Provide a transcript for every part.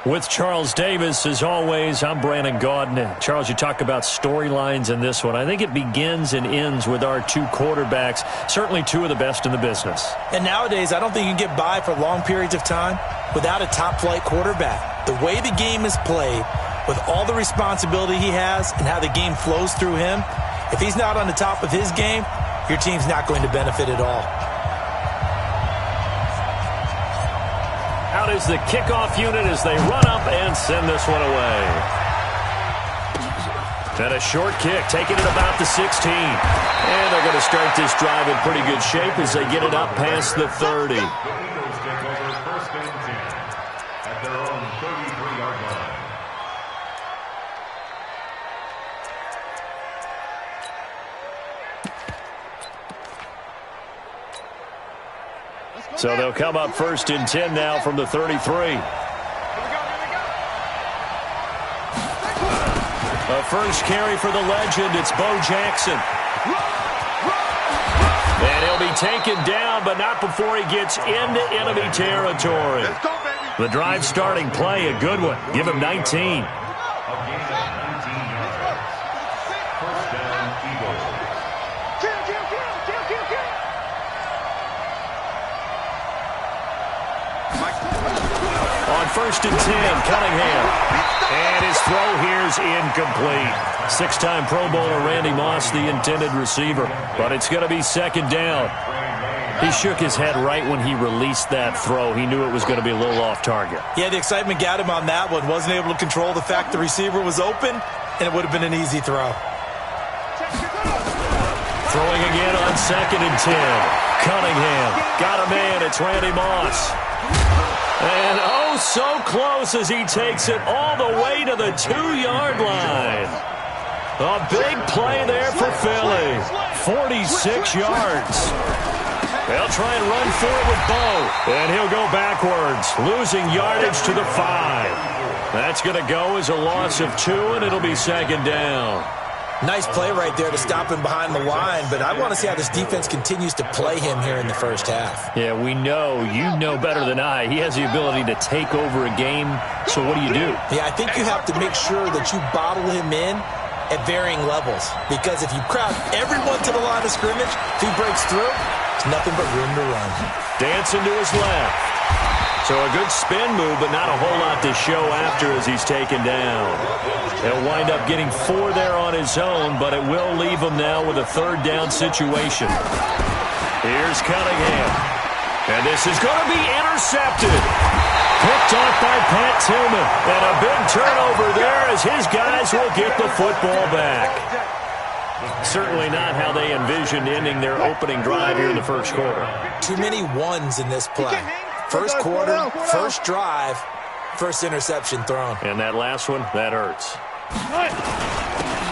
With Charles Davis, as always, I'm Brandon Gaudin. Charles, you talk about storylines in this one. I think it begins and ends with our two quarterbacks, certainly two of the best in the business. And nowadays, I don't think you can get by for long periods of time without a top-flight quarterback. The way the game is played, with all the responsibility he has and how the game flows through him, if he's not on the top of his game, your team's not going to benefit at all. Out is the kickoff unit as they run up and send this one away. And a short kick, taking it about the 16. And they're going to start this drive in pretty good shape as they get it up past the 30. So they'll come up first and 10 now from the 33. A first carry for the legend. It's Bo Jackson. And he'll be taken down, but not before he gets into enemy territory. The drive starting play, a good one. Give him 19. First and 10, Cunningham. And his throw here is incomplete. Six-time Pro Bowler Randy Moss, the intended receiver. But it's going to be second down. He shook his head right when he released that throw. He knew it was going to be a little off target. Yeah, the excitement got him on that one. Wasn't able to control the fact the receiver was open, and it would have been an easy throw. Throwing again on second and 10. Cunningham got a man. It's Randy Moss. And oh, so close as he takes it all the way to the 2-yard line. A big play there for Philly. 46 yards. They'll try and run for it with Bo. And he'll go backwards, losing yardage to the 5. That's going to go as a loss of 2, and it'll be second down. Nice play right there to stop him behind the line, but I want to see how this defense continues to play him here in the first half. Yeah, we know. You know better than I. He has the ability to take over a game, so what do you do? Yeah, I think you have to make sure that you bottle him in at varying levels, because if you crowd everyone to the line of scrimmage, if he breaks through, there's nothing but room to run. Dancing to his left. So a good spin move, but not a whole lot to show after as he's taken down. He'll wind up getting 4 there on his own, but it will leave him now with a third down situation. Here's Cunningham. And this is going to be intercepted. Picked off by Pat Tillman. And a big turnover there as his guys will get the football back. Certainly not how they envisioned ending their opening drive here in the first quarter. Too many ones in this play. First quarter, first drive, first interception thrown. And that last one, that hurts.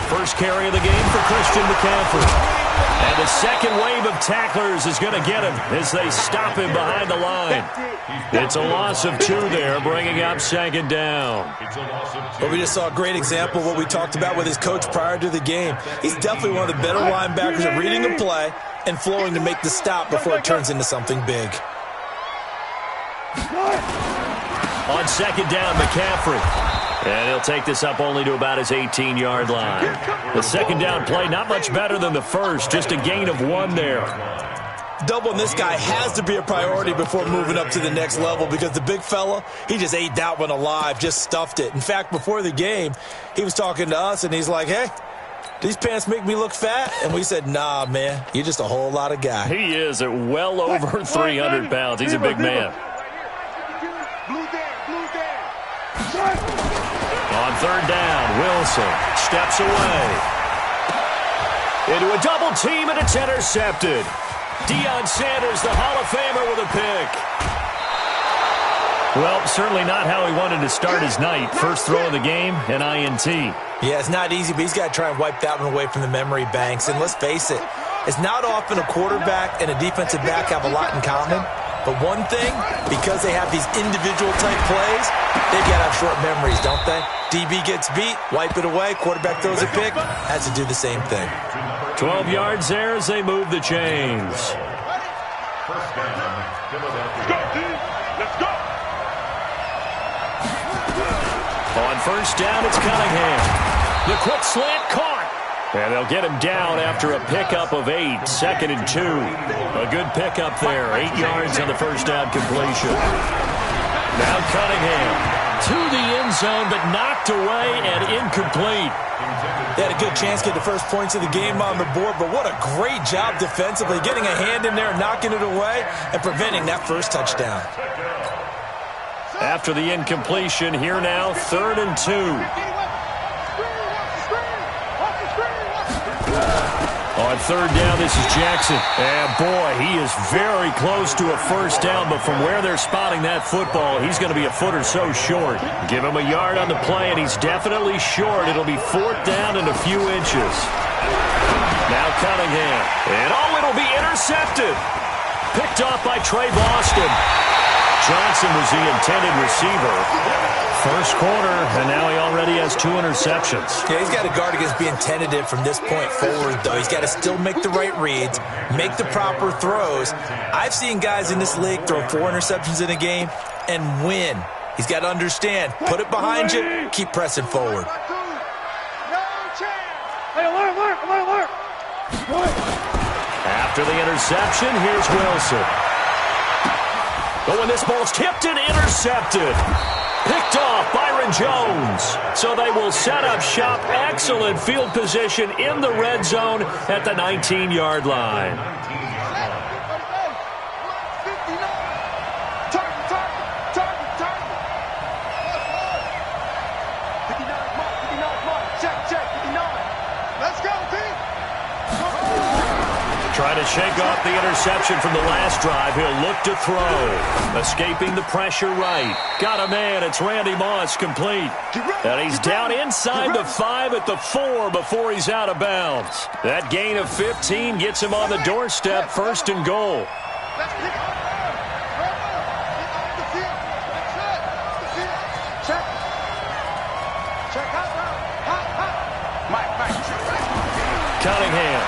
First carry of the game for Christian McCaffrey. And the second wave of tacklers is going to get him as they stop him behind the line. It's a loss of 2 there, bringing up second down. Well, we just saw a great example of what we talked about with his coach prior to the game. He's definitely one of the better linebackers at reading the play and flowing to make the stop before it turns into something big. On second down, McCaffrey. And he'll take this up only to about his 18-yard line. The second down play, not much better than the first, just a gain of 1 there. Doubling this guy has to be a priority before moving up to the next level, because the big fella, he just ate that one alive, just stuffed it. In fact, before the game, he was talking to us, and he's like, hey, these pants make me look fat? And we said, nah, man, you're just a whole lot of guy. He is at well over 300 pounds. He's a big man. On third down, Wilson steps away. Into a double team, and it's intercepted. Deion Sanders, the Hall of Famer, with a pick. Well, certainly not how he wanted to start his night. First throw of the game, an INT. Yeah, it's not easy, but he's got to try and wipe that one away from the memory banks. And let's face it, it's not often a quarterback and a defensive back have a lot in common. But one thing, because they have these individual type plays, they've got to have short memories, don't they? DB gets beat, wipe it away, quarterback throws a pick, has to do the same thing. 12 yards there as they move the chains. First down, Philadelphia. Let's go, team. Let's go. On first down, it's Cunningham. The quick slant caught. And they'll get him down after a pickup of 8, 2nd and 2. A good pickup there, 8 yards on the first down completion. Now Cunningham to the end zone, but knocked away and incomplete. They had a good chance to get the first points of the game on the board, but what a great job defensively, getting a hand in there, knocking it away, and preventing that first touchdown. After the incompletion, here now, 3rd and 2. On third down, this is Jackson. And boy, he is very close to a first down, but from where they're spotting that football, he's going to be a foot or so short. Give him a yard on the play, and he's definitely short. It'll be 4th down and a few inches. Now Cunningham. And it'll be intercepted. Picked off by Trey Boston. Johnson was the intended receiver. First quarter, and now he already has 2 interceptions. Yeah, he's got to guard against being tentative from this point forward, though. He's got to still make the right reads, make the proper throws. I've seen guys in this league throw 4 interceptions in a game and win. He's got to understand, put it behind you, keep pressing forward. After the interception, here's Wilson. But when this ball's tipped and intercepted, picked off Byron Jones. So they will set up shop. Excellent field position in the red zone at the 19-yard line. Trying to shake off the interception from the last drive. He'll look to throw. Escaping the pressure right. Got a man. It's Randy Moss, complete. And he's down inside the 5 at the 4 before he's out of bounds. That gain of 15 gets him on the doorstep, 1st and goal. Cunningham.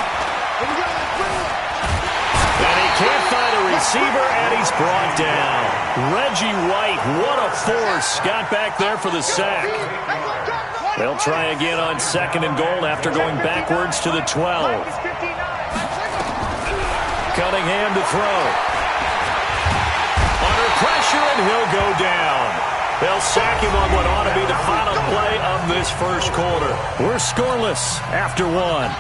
Can't find a receiver, and he's brought down. Reggie White, what a force. Got back there for the sack. They'll try again on 2nd and goal after going backwards to the 12. Cunningham to throw. Under pressure, and he'll go down. They'll sack him on what ought to be the final play of this first quarter. We're scoreless after 1.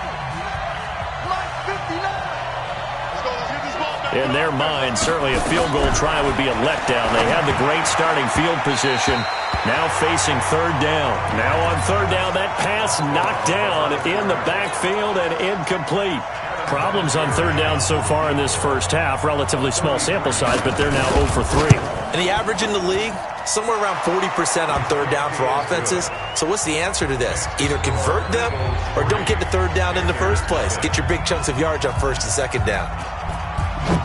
In their mind, certainly a field goal try would be a letdown. They had the great starting field position. Now facing 3rd down. Now on 3rd down, that pass knocked down in the backfield and incomplete. Problems on 3rd down so far in this first half. Relatively small sample size, but they're now 0 for 3. And the average in the league, somewhere around 40% on 3rd down for offenses. So what's the answer to this? Either convert them or don't get to 3rd down in the first place. Get your big chunks of yards on 1st and 2nd down.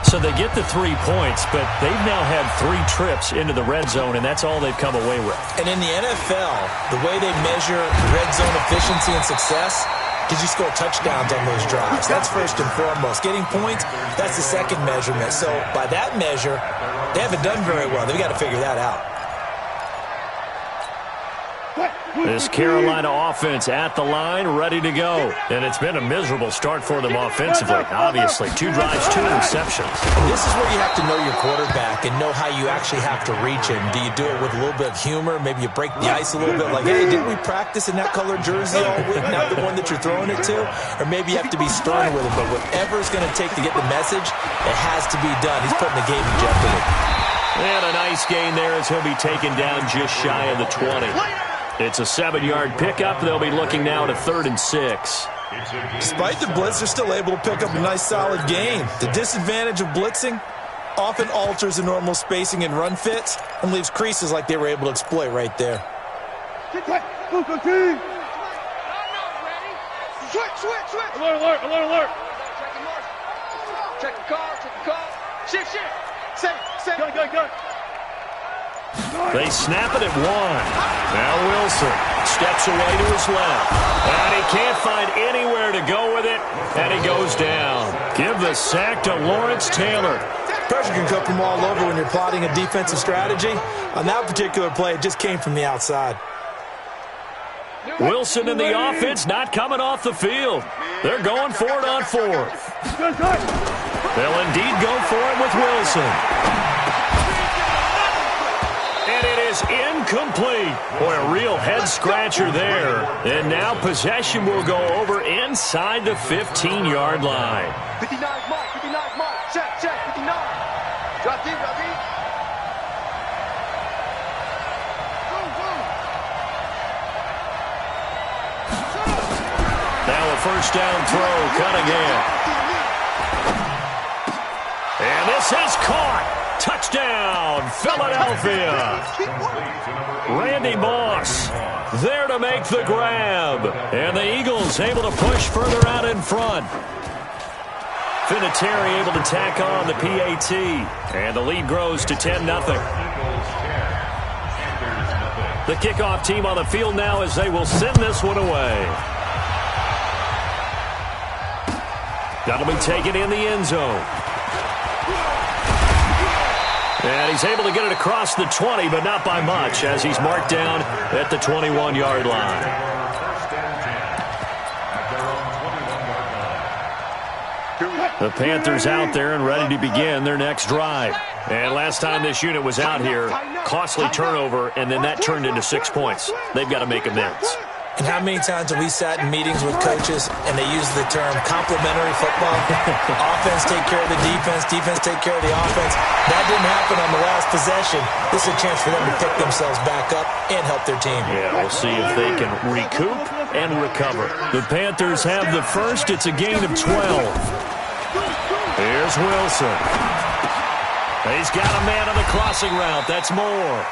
So they get the 3 points, but they've now had 3 trips into the red zone, and that's all they've come away with. And in the NFL, the way they measure red zone efficiency and success, did you score touchdowns on those drives? That's first and foremost. Getting points, that's the second measurement. So by that measure, they haven't done very well. They've got to figure that out. This Carolina offense at the line, ready to go. And it's been a miserable start for them offensively, obviously. 2 drives, 2 interceptions. This is where you have to know your quarterback and know how you actually have to reach him. Do you do it with a little bit of humor? Maybe you break the ice a little bit, like, hey, didn't we practice in that colored jersey all week, not the one that you're throwing it to? Or maybe you have to be stern with him. But whatever it's going to take to get the message, it has to be done. He's putting the game in jeopardy. And a nice gain there as he'll be taken down just shy of the 20. It's a 7-yard pickup. They'll be looking now to 3rd and 6. Despite the blitz, they're still able to pick up a nice, solid gain. The disadvantage of blitzing often alters the normal spacing and run fits and leaves creases like they were able to exploit right there. Switch. Alert. Check the call. Shift. Say. Go. They snap it at 1. Now Wilson steps away to his left. And he can't find anywhere to go with it. And he goes down. Give the sack to Lawrence Taylor. Pressure can come from all over when you're plotting a defensive strategy. On that particular play, it just came from the outside. Wilson and the offense not coming off the field. They're going for it on fourth. They'll indeed go for it with Wilson. And it is incomplete. Boy, a real head-scratcher there. And now possession will go over inside the 15-yard line. 59 mark, 59 mark. Check, 59. Drop deep. Now a first down throw, Cunningham. And this is caught. Touchdown, Philadelphia. Randy Moss there to make the grab. And the Eagles able to push further out in front. Vinatieri able to tack on the PAT. And the lead grows to 10-0. The kickoff team on the field now as they will send this one away. That'll be taken in the end zone. And he's able to get it across the 20, but not by much, as he's marked down at the 21-yard line. The Panthers out there and ready to begin their next drive. And last time this unit was out here, costly turnover, and then that turned into 6 points. They've got to make amends. And how many times have we sat in meetings with coaches and they use the term complementary football? Offense take care of the defense, defense take care of the offense. That didn't happen on the last possession. This is a chance for them to pick themselves back up and help their team. Yeah, we'll see if they can recoup and recover. The Panthers have the first. It's a gain of 12. Here's Wilson. He's got a man on the crossing route. That's Moore.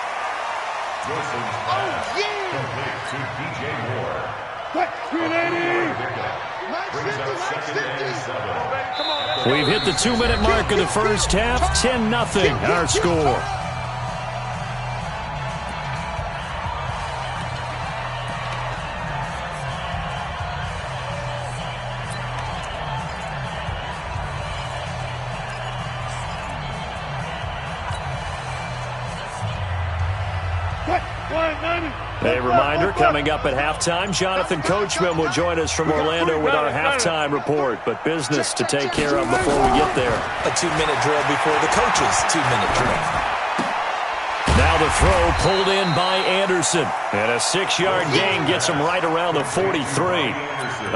We've hit the 2-minute mark of the first half. 10-0 our score. A reminder, coming up at halftime, Jonathan Coachman will join us from Orlando with our halftime report. But business to take care of before we get there. A 2-minute drill before the coach's 2-minute drill. Now the throw pulled in by Anderson. And a 6-yard gain gets him right around the 43.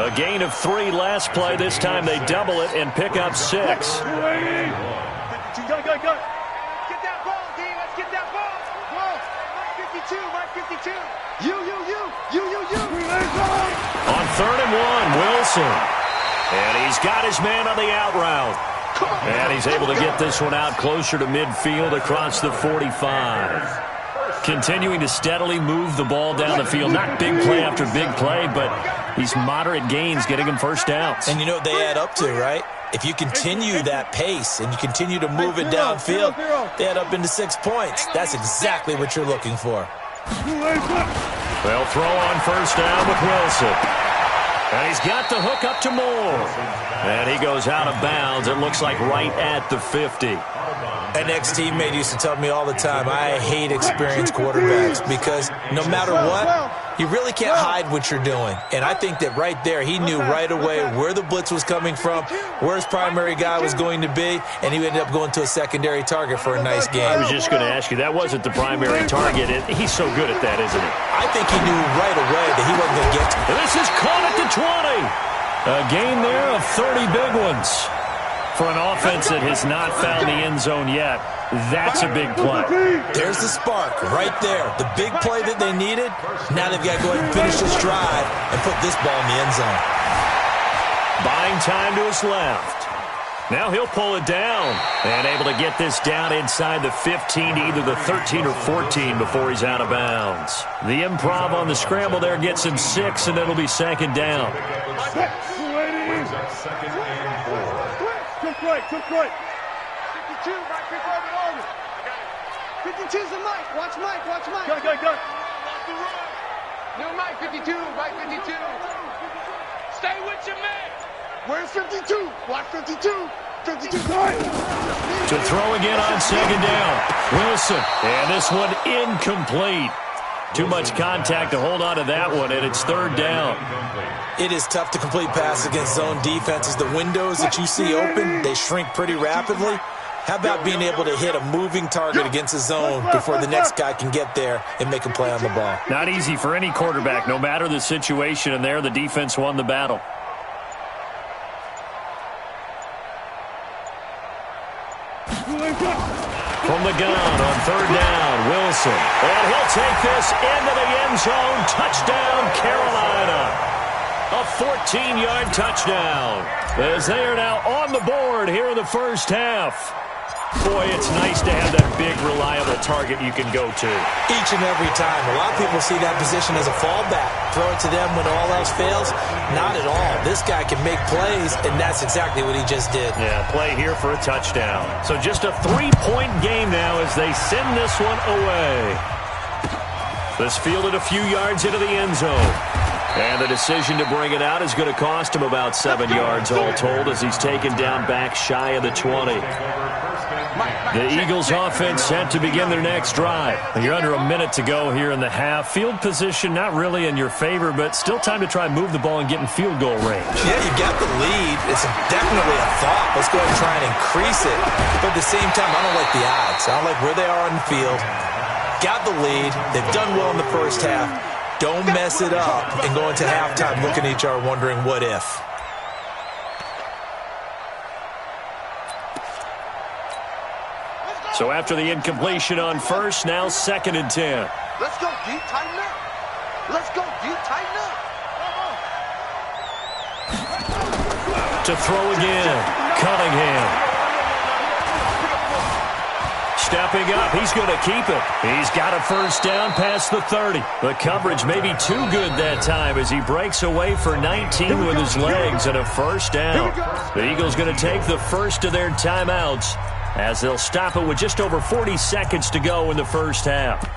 A gain of 3 last play. This time they double it and pick up 6. Go. Get that ball, D. Let's get that ball. Mike 52, Mike 52. You. On 3rd and 1, Wilson. And he's got his man on the out route. And he's able to get this one out closer to midfield across the 45. Continuing to steadily move the ball down the field. Not big play after big play, but these moderate gains getting him first downs. And you know what they add up to, right? If you continue that pace and you continue to move it downfield, they add up into 6 points. That's exactly what you're looking for. They'll throw on first down with Wilson. And he's got the hook up to Moore. And he goes out of bounds. It looks like right at the 50. An ex-teammate used to tell me all the time, I hate experienced quarterbacks because no matter what, you really can't hide what you're doing. And I think that right there, he knew right away where the blitz was coming from, where his primary guy was going to be, and he ended up going to a secondary target for a nice game. I was just going to ask you, that wasn't the primary target. He's so good at that, isn't he? I think he knew right away that he wasn't going to get to it. And this is caught at the 20. A gain there of 30 big ones. For an offense that has not found the end zone yet, that's a big play. There's the spark right there. The big play that they needed. Now they've got to go ahead and finish this drive and put this ball in the end zone. Buying time to his left. Now he'll pull it down. And able to get this down inside the 15, either the 13 or 14 before he's out of bounds. The improv on the scramble there gets him 6, and it'll be 2nd down. Quick. 52, Mike, quick over and over. 52's the Mike. Watch Mike. Go. New Mike 52, Mike 52. Stay with your man. Where's 52? Watch 52. 52. To throw again on 2nd down. Wilson. And this one incomplete. Too much contact to hold on to that one, and it's third down. It is tough to complete passes against zone defenses. The windows that you see open, they shrink pretty rapidly. How about being able to hit a moving target against a zone before the next guy can get there and make a play on the ball? Not easy for any quarterback, no matter the situation, and there the defense won the battle. From the gun on third down, Wilson. And he'll take this into the end zone. Touchdown, Carolina. A 14-yard touchdown. As they are now on the board here in the first half. Boy, it's nice to have that big, reliable target you can go to. Each and every time. A lot of people see that position as a fallback. Throw it to them when all else fails. Not at all. This guy can make plays, and that's exactly what he just did. Yeah, play here for a touchdown. So just a 3-point game now as they send this one away. This fielded a few yards into the end zone. And the decision to bring it out is going to cost him about 7 yards all told as he's taken down back shy of the 20. The Eagles offense set to begin their next drive. You're under a minute to go here in the half. Field position not really in your favor, but still time to try and move the ball and get in field goal range. Yeah, you got the lead. It's definitely a thought. Let's go ahead and try and increase it. But at the same time, I don't like the odds. I don't like where they are on the field. Got the lead. They've done well in the first half. Don't mess it up and go into halftime looking at each other wondering what if. So after the incompletion on first, now 2nd and 10. Let's go deep, tighten up. Let's go deep, tighten up. To throw again, Cunningham. Stepping up, he's going to keep it. He's got a first down past the 30. The coverage may be too good that time as he breaks away for 19 with his legs and a first down. The Eagles going to take the first of their timeouts as they'll stop it with just over 40 seconds to go in the first half.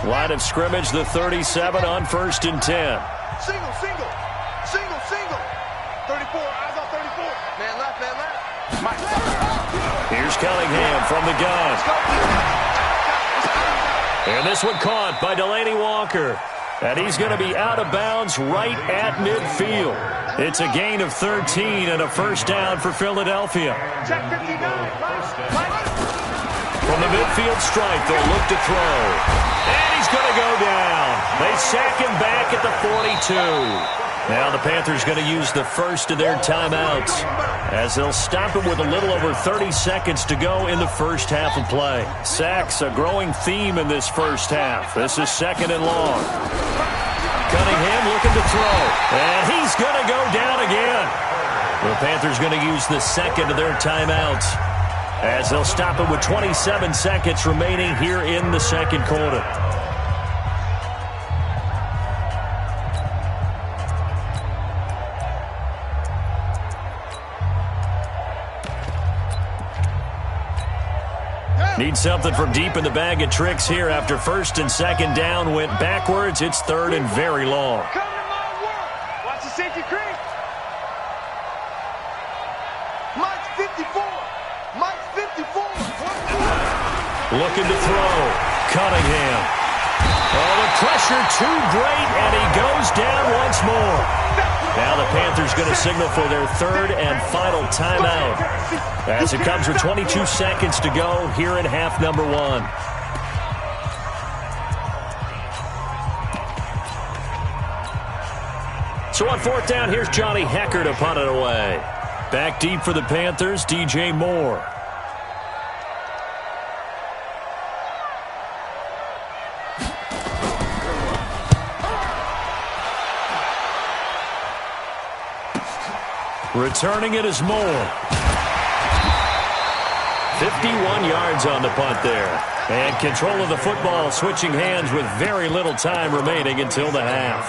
Line of scrimmage, the 37 on 1st and 10. Single, single, single, single. 34, eyes on 34. Man left, man left. Mike. Here's Cunningham from the gun. And this one caught by Delaney Walker. And he's going to be out of bounds right at midfield. It's a gain of 13 and a first down for Philadelphia. From the midfield stripe, they'll look to throw. And he's going to go down. They sack him back at the 42. Now the Panthers going to use the first of their timeouts as they'll stop him with a little over 30 seconds to go in the first half of play. Sacks, a growing theme in this first half. This is 2nd and long. Cunningham looking to throw. And he's going to go down again. The Panthers going to use the second of their timeouts as they'll stop it with 27 seconds remaining here in the second quarter. Need something from deep in the bag of tricks here after 1st and 2nd down went backwards. It's 3rd and very long. Come to my work. Watch the safety creep. Mike's 54. Mike's 54. Looking to throw. Cunningham. Oh, the pressure too great, and he goes down once more. Now the Panthers going to signal for their 3rd and final timeout as it comes with 22 seconds to go here in half number 1. So on 4th down, here's Johnny Hecker to punt it away. Back deep for the Panthers, DJ Moore. Returning it is Moore. 51 yards on the punt there. And control of the football switching hands with very little time remaining until the half.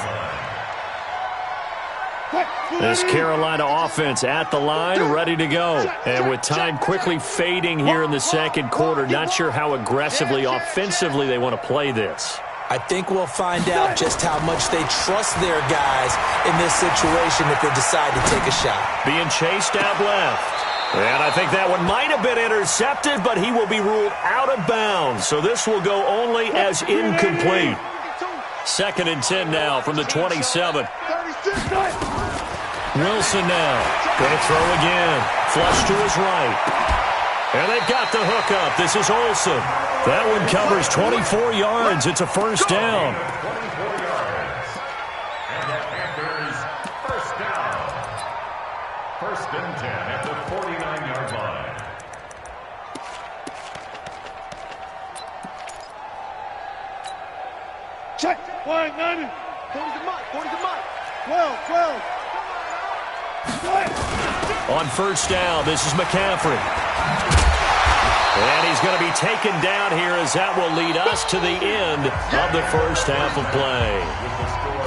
This Carolina offense at the line, ready to go. And with time quickly fading here in the second quarter, not sure how aggressively, offensively they want to play this. I think we'll find out just how much they trust their guys in this situation if they decide to take a shot. Being chased out left. And I think that one might have been intercepted, but he will be ruled out of bounds. So this will go only as incomplete. 2nd and 10 now from the 27. Wilson now. Going to throw again. Flush to his right. And they've got the hookup. This is Olsen. That one covers 24 yards. It's a first down. 24 yards. And the Panthers first down. 1st and 10 at the 49-yard line. Check. 190. 40's a mark. 40's a mark. 12. On first down, this is McCaffrey. And he's going to be taken down here as that will lead us to the end of the first half of play.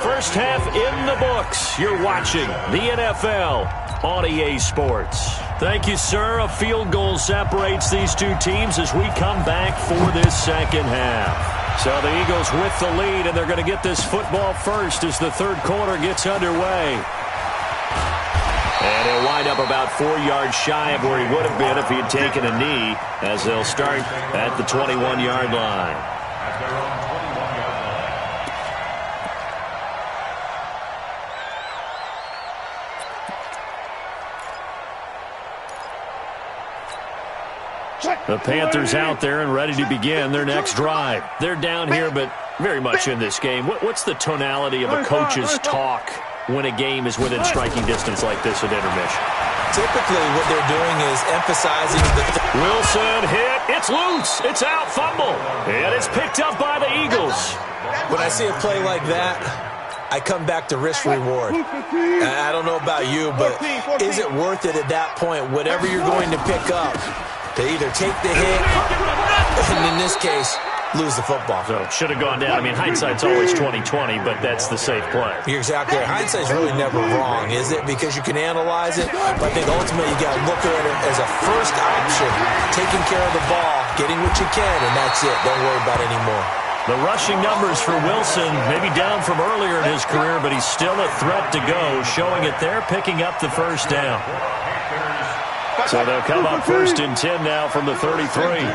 First half in the books. You're watching the NFL on EA Sports. Thank you, sir. A field goal separates these two teams as we come back for this second half. So the Eagles with the lead, and they're going to get this football first as the third quarter gets underway. And he'll wind up about 4 yards shy of where he would have been if he had taken a knee, as they'll start at the 21-yard line. At their own 21-yard line. The Panthers out there and ready to begin their next drive. They're down here, but very much in this game. What's the tonality of a coach's talk when a game is within striking distance like this at intermission? Typically, what they're doing is emphasizing the... Wilson hit. It's loose. It's out. Fumble. And it's picked up by the Eagles. When I see a play like that, I come back to risk-reward. I don't know about you, but is it worth it at that point, whatever you're going to pick up, to either take the hit, and in this case, lose the football? So should have gone down. I mean, hindsight's always 20/20, but that's the safe play. You're exactly right. Hindsight's really never wrong, is it? Because you can analyze it, but I think ultimately you got to look at it as a first option, taking care of the ball, getting what you can, and that's it. Don't worry about it anymore. The rushing numbers for Wilson, maybe down from earlier in his career, but he's still a threat to go, showing it there, picking up the first down. So they'll come up 1st and 10 now from the 33. Here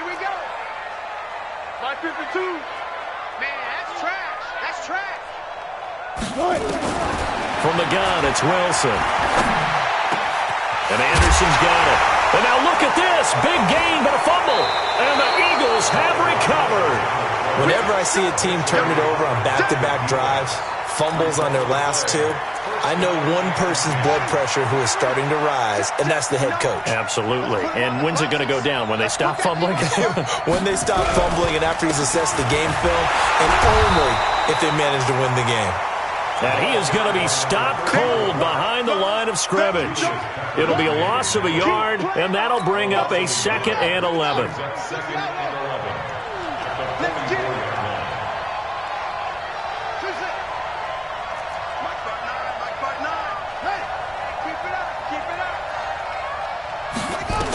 we go. My 52. Man, that's trash. That's trash. From the gun, it's Wilson. And Anderson's got it. And now look at this. Big gain, but a fumble. And the Eagles have recovered. Whenever I see a team turn it over on back-to-back drives, fumbles on their last two, I know one person's blood pressure who is starting to rise, and that's the head coach. Absolutely. And when's it going to go down? When they stop fumbling? When they stop fumbling and after he's assessed the game film, and only if they manage to win the game. And he is going to be stopped cold behind the line of scrimmage. It'll be a loss of a yard, and that'll bring up a 2nd and 11.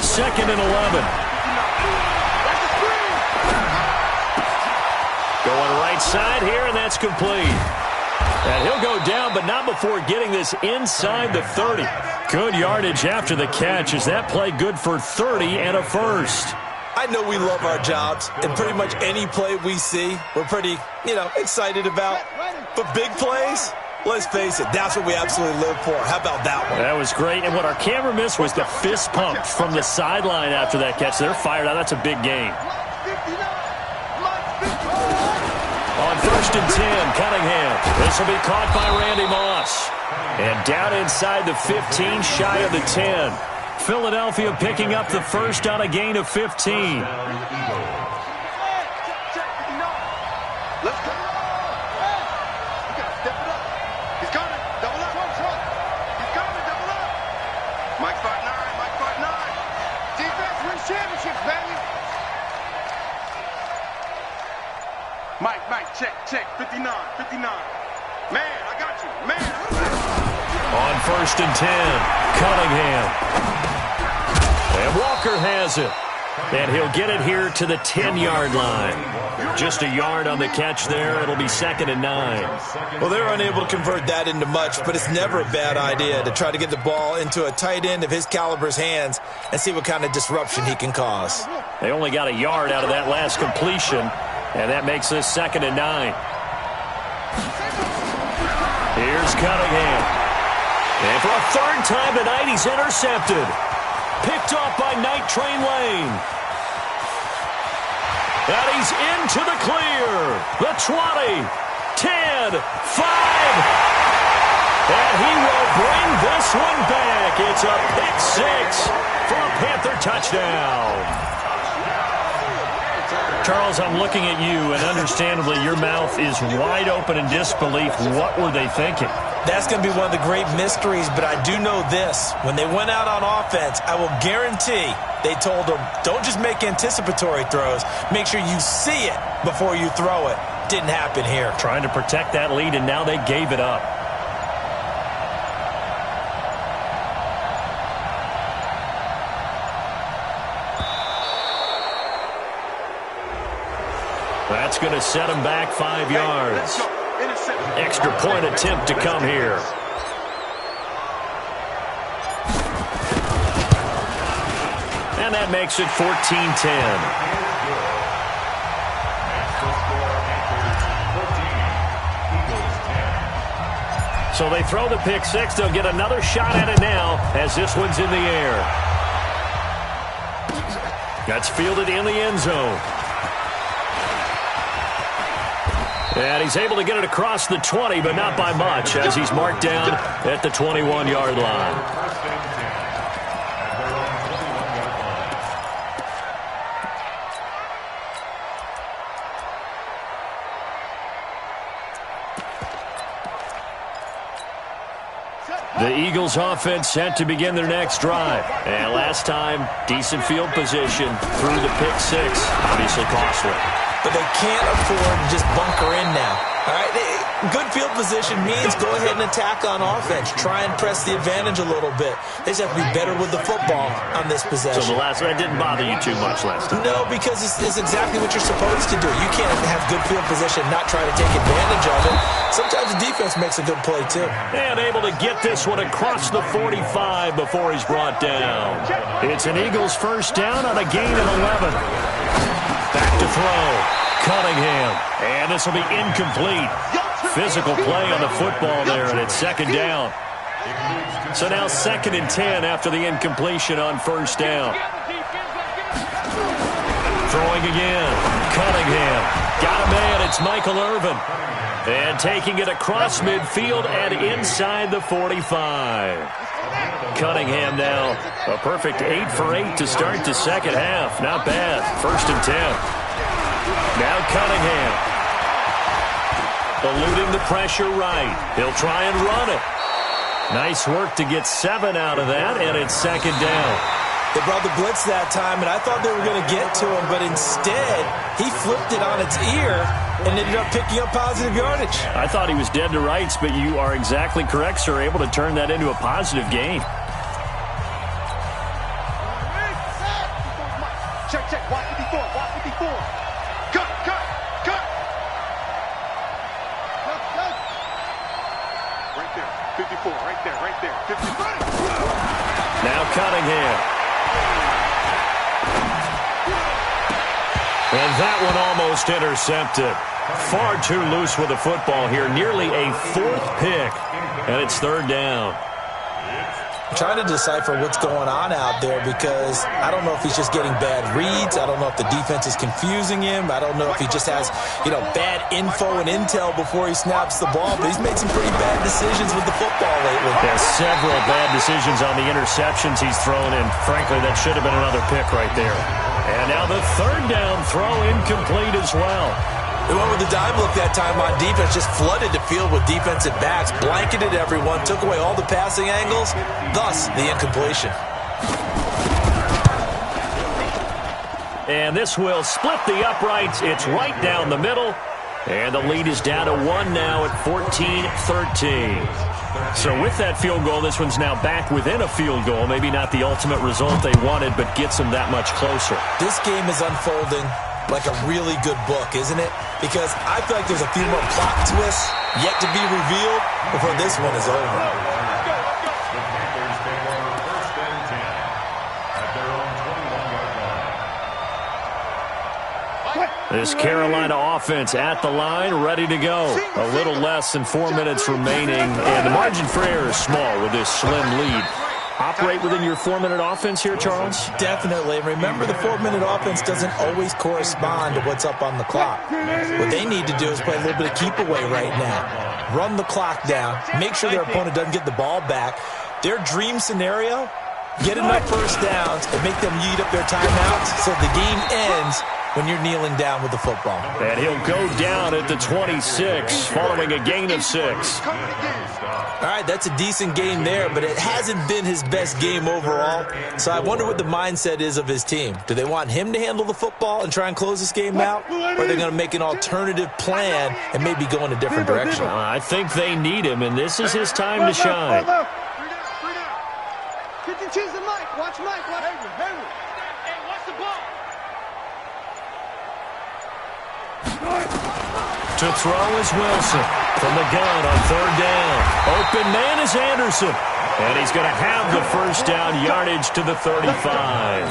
Second and 11. Going right side here, and that's complete. And he'll go down, but not before getting this inside the 30. Good yardage after the catch. Is that play good for 30 and a first? I know we love our jobs, and pretty much any play we see, we're pretty, excited about. But big plays, let's face it, that's what we absolutely live for. How about that one? That was great. And what our camera missed was the fist pump from the sideline after that catch. They're fired out. That's a big gain. On 1st and 10, Cunningham. This will be caught by Randy Moss. And down inside the 15, shy of the 10. Philadelphia picking up the first on a gain of 15. Mike, check, 59. Man, I got you, man. On 1st and 10, Cunningham. And Walker has it. And he'll get it here to the 10-yard line. Just a yard on the catch there. It'll be 2nd and 9. Well, they're unable to convert that into much, but it's never a bad idea to try to get the ball into a tight end of his caliber's hands and see what kind of disruption he can cause. They only got a yard out of that last completion, and that makes this 2nd and 9. Here's Cunningham. And for a third time tonight, he's intercepted. Picked off by Night Train Lane. And he's into the clear. The 20, 10, 5. And he will bring this one back. It's a pick six for a Panther touchdown. Charles, I'm looking at you, and understandably your mouth is wide open in disbelief. What were they thinking? That's going to be one of the great mysteries, but I do know this. When they went out on offense, I will guarantee they told them, don't just make anticipatory throws. Make sure you see it before you throw it. Didn't happen here. Trying to protect that lead, and now they gave it up. That's going to set him back 5 yards. Extra point attempt to come here. And that makes it 14-10. So they throw the pick six. They'll get another shot at it now as this one's in the air. That's fielded in the end zone. And he's able to get it across the 20, but not by much, as he's marked down at the 21-yard line. The Eagles offense set to begin their next drive. And last time, decent field position through the pick six. Obviously costly. But they can't afford to just bunker in now. All right, good field position means go ahead and attack on offense. Try and press the advantage a little bit. They just have to be better with the football on this possession. So the last one didn't bother you too much last time? No, because it's exactly what you're supposed to do. You can't have good field position and not try to take advantage of it. Sometimes the defense makes a good play, too. And able to get this one across the 45 before he's brought down. It's an Eagles first down on a gain of 11. Back to throw. Cunningham. And this will be incomplete. Physical play on the football there, and it's second down. So now 2nd and 10 after the incompletion on first down. Throwing again. Cunningham. Got a man. It's Michael Irvin. And taking it across midfield and inside the 45. Cunningham now a perfect 8 for 8 to start the second half. Not bad. 1st and 10. Now Cunningham. Eluding the pressure right. He'll try and run it. Nice work to get 7 out of that, and it's second down. They brought the blitz that time, and I thought they were going to get to him, but instead he flipped it on its ear and ended up picking up positive yardage. I thought he was dead to rights, but you are exactly correct, sir. Able to turn that into a positive gain. Check. Watch 54. Watch 54. Cut. Right there. 54. Right there. 54. Now Cunningham. And that one almost intercepted. Far too loose with the football here. Nearly a 4th pick. And it's 3rd down. I'm trying to decipher what's going on out there because I don't know if he's just getting bad reads. I don't know if the defense is confusing him. I don't know if he just has, bad info and intel before he snaps the ball. But he's made some pretty bad decisions with the football lately. There's several bad decisions on the interceptions he's thrown, and frankly, that should have been another pick right there. And now the 3rd down throw incomplete as well. They went with the dime look that time on defense, just flooded the field with defensive backs, blanketed everyone, took away all the passing angles, thus the incompletion. And this will split the uprights. It's right down the middle. And the lead is down to 1 now at 14-13. So with that field goal, this one's now back within a field goal. Maybe not the ultimate result they wanted, but gets them that much closer. This game is unfolding like a really good book, isn't it? Because I feel like there's a few more plot twists yet to be revealed before this one is over. This Carolina offense at the line, ready to go. A little less than 4 minutes remaining, and the margin for error is small with this slim lead. Operate within your 4-minute offense here, Charles? Definitely. Remember, the 4-minute offense doesn't always correspond to what's up on the clock. What they need to do is play a little bit of keep away right now. Run the clock down. Make sure their opponent doesn't get the ball back. Their dream scenario, get enough first downs and make them eat up their timeouts so the game ends when you're kneeling down with the football. And he'll go down at the 26 following a gain of 6. All right, that's a decent game there, but it hasn't been his best game overall. So I wonder what the mindset is of his team. Do they want him to handle the football and try and close this game out? Or are they going to make an alternative plan and maybe go in a different direction? I think they need him, and this is his time to shine. 52's the Mike. Watch Mike. Watch Hayward. Hey, watch the ball. To throw is Wilson from the gun on 3rd down. Open man is Anderson. And he's going to have the first down, yardage to the 35.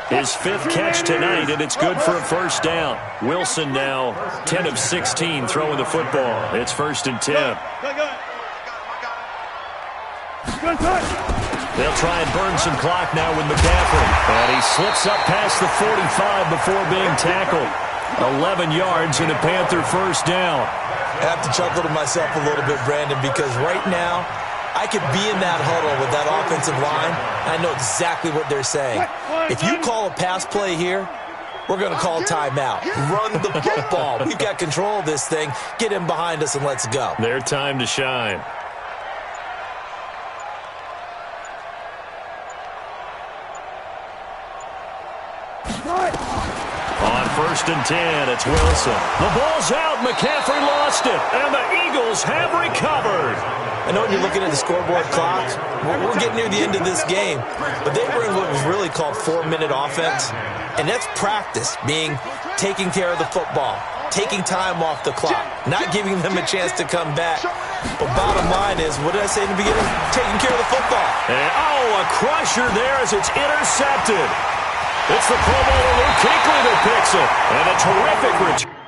His 5th catch tonight, and it's good for a first down. Wilson now 10 of 16 throwing the football. It's 1st and 10. They'll try and burn some clock now with McCaffrey. And he slips up past the 45 before being tackled. 11 yards and a Panther first down. I have to chuckle to myself a little bit, Brandon, because right now I could be in that huddle with that offensive line. I know exactly what they're saying. If you call a pass play here, we're going to call timeout. Run the football. We've got control of this thing. Get him behind us and let's go. Their time to shine. On 1st and 10, it's Wilson. The ball's out. McCaffrey lost it. And the Eagles have recovered. I know when you're looking at the scoreboard clock, we're getting near the end of this game. But they were in what was really called 4-minute offense. And that's practice, being taking care of the football, taking time off the clock, not giving them a chance to come back. But bottom line is, what did I say in the beginning? Taking care of the football. And, a crusher there as it's intercepted. It's the Pro Bowler Luke Kuechly that picks it. And a terrific return.